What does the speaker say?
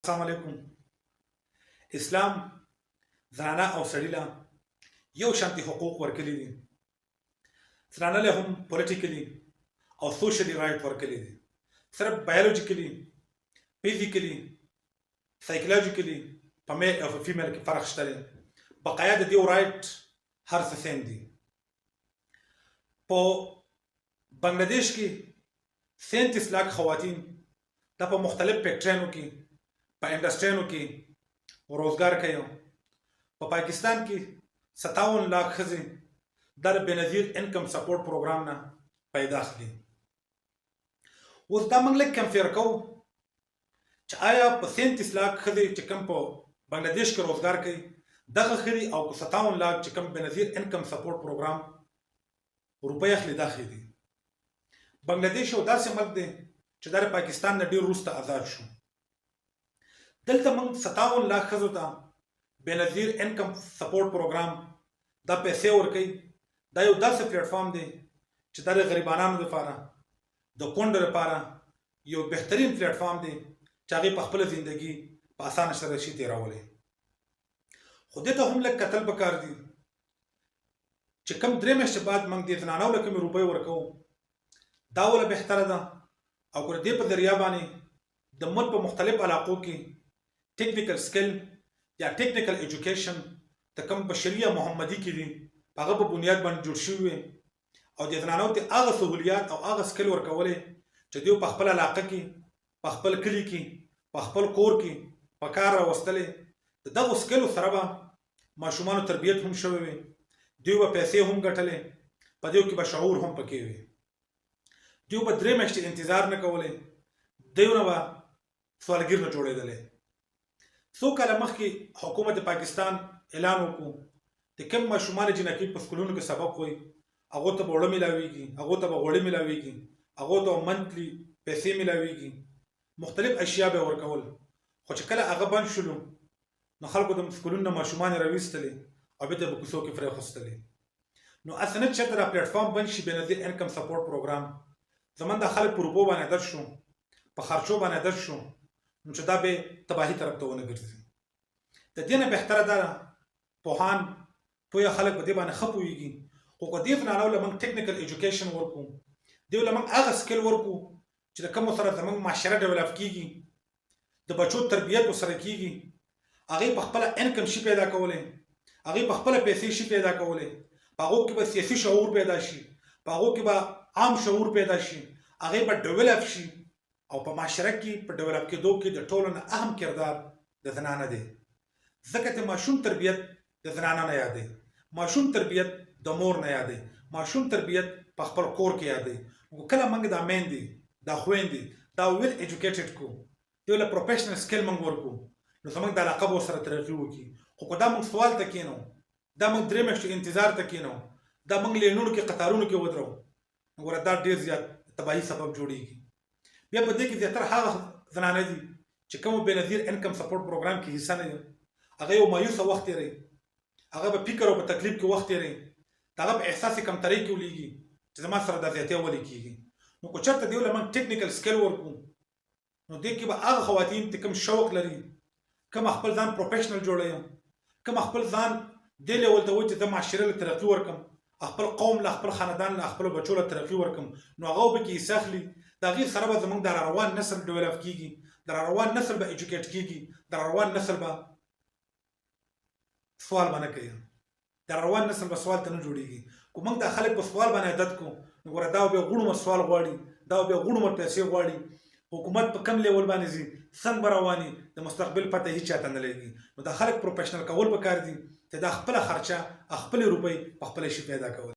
السلام علیکم. اسلام زنانه او سړي له یو شانتي حقوق ورکړي دي. زنانه له هم پولیټیکلي او سوشلي رایټ ورکړي دي. صرف بایولوژیکلي، فزیکلي، سایکولوژیکلي په میل او فیمیل کې فرق شته دی. بقایا د دې رایټ هر څه سیم دي. په بنگلاديش کې 37 लाख خواتین دا په مختلف فیکټریانو کې په انډسټریانو کې روزګار کوي. په پاکستان کې 57 लाख ښځې د بېنظیر انکم سپورټ پروګرام نه پیدا اخلي. اوس دا موږ لږ کمپیر کوو چې آیا په 37 लाख ښځې چې کوم په بنگلاديش کې روزګار کوي دغه ښځې او 57 लाख چې کوم بېنظیر انکم سپورټ پروګرام روپۍ اخلي دا ښه دي. بنگلاديش یو داسې ملک دی چې د پاکستان نه ډېر وروسته آزاد شو. دلته موږ 57 लाख ښځو ته بېنظیر انکم سپورټ پروګرام دا پیسې ورکوي. دا یو داسې پلیټفارم دی چې د غریبانو لپاره د کونډو لپاره یو بهترین پلیټفارم دی چې هغې په خپله زندګي په اسانه سره شي تېرولی. خو دې ته هم لږ کتل پکار دي چې کوم 3 میاشتې بعد موږ دې زنانو له کومې روپۍ ورکوو دا وله بهتره ده او که د دې په ذریعه باندې د ملک په مختلف علاقو کې ټیکنیکل سکل یا ټیکنیکل ایجوکیشن د کوم بشریه محمدي کې دي په هغه په بنیاد باندې جوړ شوي وي او د زنانو ته هغه سهولیات او هغه سکل ورکولی چې دوی په خپل علاقه کې په خپل کلي کې په خپل کور کې په کار راوستلی. د دغو سکلو سره به ماشومانو تربیت هم شوی وي، دوی به پیسې هم ګټلې، په دې کې به شعور هم پکې وي. دوی به 3 میاشتې انتظار نه کولی، دوی نه به سوالګر نه جوړېدلی. څو کاله مخکې حکومت پاکستان اعلان وکړو د کوم ماشومان جنکۍ په سکولونو کې سبق وایي هغو ته به اوړه میلاویږي، هغو ته به غوړي میلاویږي، هغو ته به منتلي پیسې میلاویږي، مختلف اشیا به ورکول. خو چې کله هغه بند شولو نو خلکو د سکولونو نه ماشومان راویستلې او بېرته به کوڅو کې پرېښوستلې. نو هسې نه چې چېرته دا پلیټفارم بند شي بېنظیر انکم سپورټ پروګرام زموږ دا خلک په روپو باندې عادت شو، په خرچو باندې عادت شو، نو چې دا به تباهي طرف ته ونه ګرځي. د دې نه بهتره ده پوهان پوهه خلک په دې باندې ښه پوهېږي. خو که دې زنانو له موږ ټیکنیکل ایجوکیشن ورکړو، دې له موږ هغه سکل ورکړو چې د کومو سره زموږ معاشره ډیولپ کېږي، د بچو تربیت ورسره کېږي، هغې په خپله انکم شي پیدا کولی، هغې په خپله پیسې شي پیدا کولی، په هغو کې به سیاسي شعور پیدا شي، په هغو کې به عام شعور پیدا شي، هغې به ډیولپ شي. او په معاشره کې په ډیولپ کېدو کې د ټولو نه اهم کردار د زنانه دی. ځکه چې ماشوم تربیت د زنانه نه یادوي، ماشوم تربیت د مور نه یادوي، ماشوم تربیت په خپل کور کې یادوي. کله موږ دا میندې دا خویندې دا ویل ایجوکیټډ کړو، دوی له پروفیشنل سکل موږ ورکړو نو زموږ د علاقه به ورسره ترقي وکړي. خو که دا موږ سوال ته کښېنو، دا موږ 3 میاشتې انتظار ته کښېنو، دا موږ لینونو کې قطارونو کې ودرو، نو ګوره دا ډېر زیات تباهي سبب جوړېږي. بیا په دې کې زیاتره هغه زنانه دي چې کوم بېنظیر انکم سپورټ پروګرام کې حصه نه دي، هغه یو مایوسه وخت تېروي، هغه په فکر او په تکلیف کې وخت تېروي، هغه په احساس کمترۍ کې ولېږي چې زما سره دا زیاتې ولې کېږي. نو که چېرته دوی له موږ ټیکنیکل سکل ورکړو نو دې کې به هغه خواتین چې کوم شوق لري، کوم خپل ځان پروفیشنل جوړوي، کوم خپل ځان دې لیول ته وایي چې زه معاشره له ترقي ورکړم، خپل قوم له خپل خاندان له خپلو بچو له ترقي ورکړم، نو هغه به پکې حصه اخلي. د هغې سره به زموږ د راروان نسل ډیولپ کېږي، د راروان نسل به ایجوکیټ کېږي، د راروان نسل به سوال به نه کوي، د راروان نسل به سوال ته نه جوړېږي. که موږ دا خلک په سوال باندې عادت کړو نو ګوره دا به بیا غوڼو مر سوال غواړي، دا به بیا غوڼو مر پیسې غواړي. حکومت په کم لیول باندې ځي، څنګ به رواني، د مستقبل پته هېڅ چاته نه لګي. نو دا خلک پروفیشنل کول پکار دي چې دا خپله خرچه خپلې روپۍ په خپله شي پیدا کول.